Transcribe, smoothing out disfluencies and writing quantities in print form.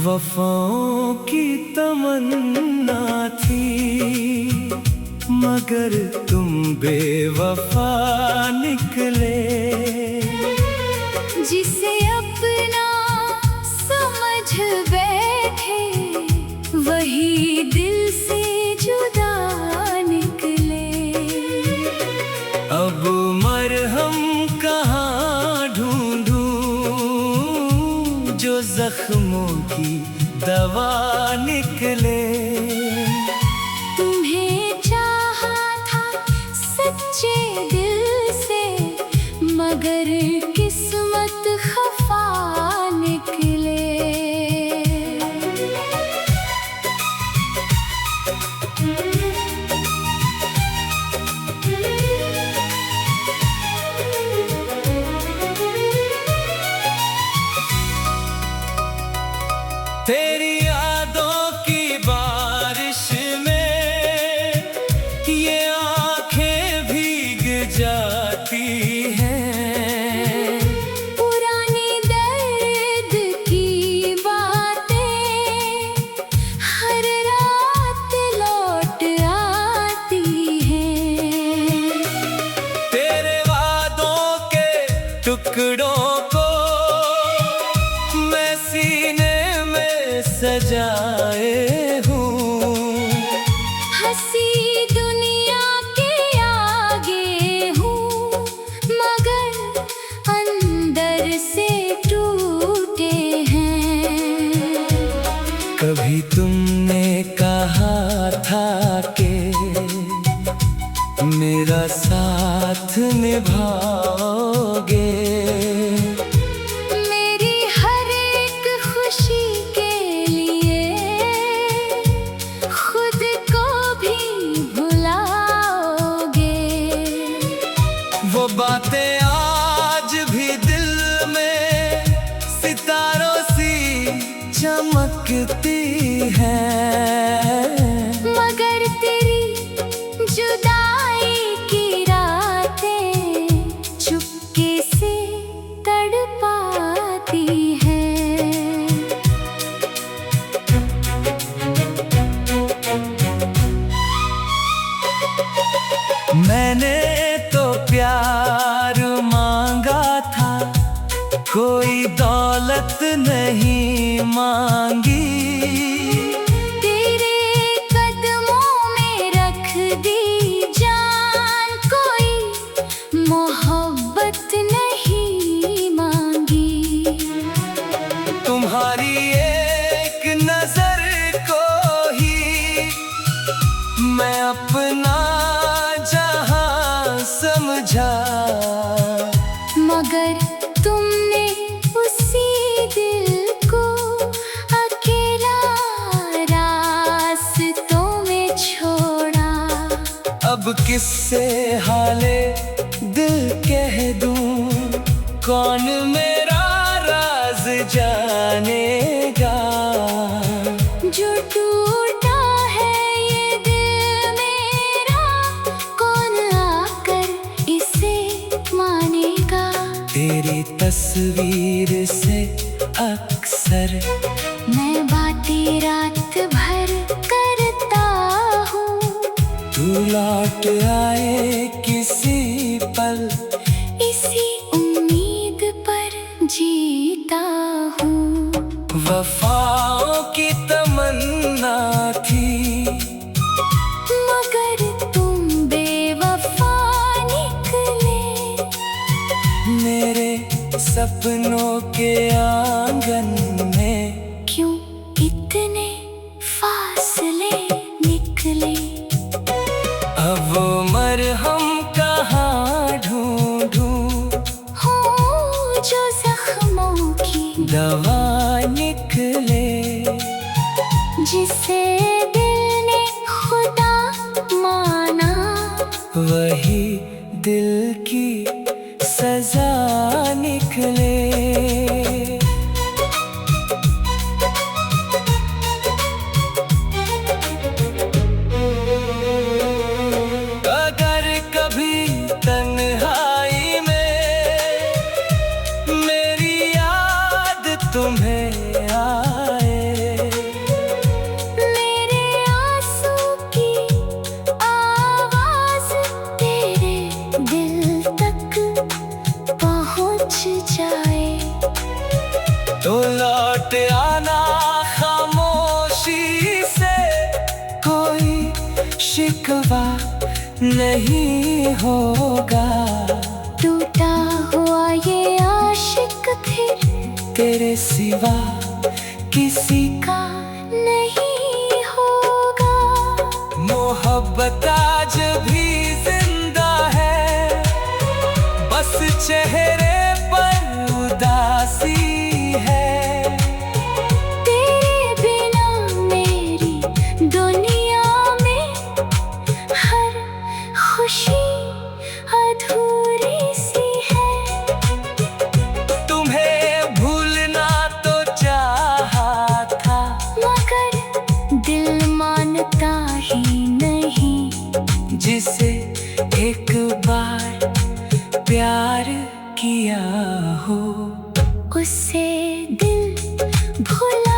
वफाओं की तमन्ना थी, मगर तुम बेवफा निकले। जिसे अपना समझ बैठे वही दिल से जुदा निकले। अब मरहम कहाँ ढूंढूं जो जख्मों की दवा निकले। तुम्हें चाहा था सच्चे दिल से, मगर किस्मत खफा निकले। तेरी यादों की बारिश में ये आंखें भीग जाती हैं। पुरानी दर्द की बातें हर रात लौट आती हैं। तेरे वादों के टुकड़ों को मैं सीने सजाए हूँ। हंसी दुनिया के आगे हूँ, मगर अंदर से टूटे हैं। कभी तुमने कहा था कि मेरा साथ निभाओगे। वो बातें आज भी दिल में सितारों सी चमकती हैं। मगर तेरी जुदाई की रातें चुपके से तड़पाती हैं। मैंने तो प्यार मांगा था, कोई दौलत नहीं मांगी। तेरे कदमों में रख दी जान, कोई मोहब्बत नहीं मांगी। तुम्हारी एक नजर को ही मैं अपना समझा, मगर तुमने उसी दिल को अकेला रास्तों में छोड़ा। अब किससे हाले दिल कह दूं, कौन मेरा राज जानेगा। जो टूटा है ये दिल मेरा, कौन आकर इसे मानेगा। तेरी तस्वीर से अक्सर मैं बातें रात भर करता हूँ। तू लौट आए किसी पल, इसी उम्मीद पर जीता हूँ। वफाओं की तमन्ना थी, मगर तुम बेवफा निकले। मेरे सपनों के आंगन में क्यों इतने फासले निकले। अब मरहम कहाँ ढूंढूं हो जो जख्मों की दवा निकले। जिसे दिल ने खुदा माना, वही दिल की सजा निकले। अगर कभी तन्हाई में मेरी याद तुम्हें आए, तो लौट आना खामोशी से, कोई शिकवा नहीं होगा। टूटा हुआ ये आशिक फिर तेरे सिवा किसी का नहीं होगा। मोहब्बत आज भी जिंदा है, बस चेहरे पर उदासी है। तेरे बिना मेरी दुनिया में हर खुशी अधूरी सी है। तुम्हें भूलना तो चाहा था, मगर दिल मानता ही नहीं। जिसे एक बार प्यार किया हो उसे दिल भुला